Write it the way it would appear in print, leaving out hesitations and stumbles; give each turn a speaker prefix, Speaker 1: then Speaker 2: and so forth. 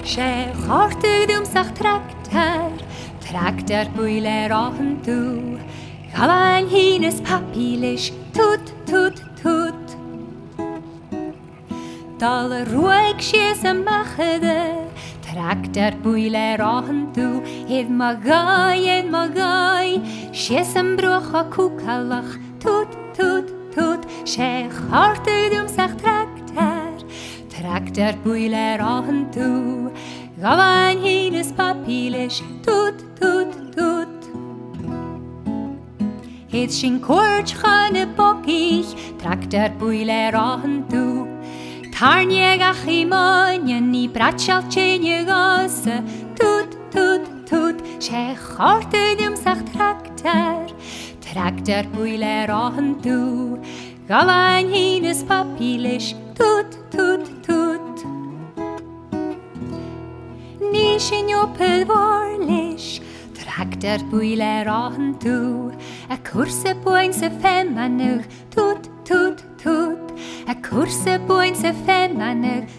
Speaker 1: Sé chártú dúmsach tractar buile ráhan tú. Gawain hínas papílis, tut, tut, tut. Dal ruig sies a machade, tractar buile ráhan tú. Hid magai, sies am broch a kúkalach, tut, tut, tut. Sé chártú dúmsach tractar buile ráhan tú. Gawain hínas papílis, tut, tut, tut. Hid sin cuairt chana bogich, tractar buile ráhan tú. Tarnieg a chimáine ní bratsealtséine gása, tut, tut, tut. Sé chártú dúmsach tractar buile ráhan tú. Gawain hínas papílis, tut, tut, tut. Ní sin opad bhórlis, tractar buile ráhan tú. A cursa buin sa femanach, tut, tut, tut. A cursa buin sa femanach,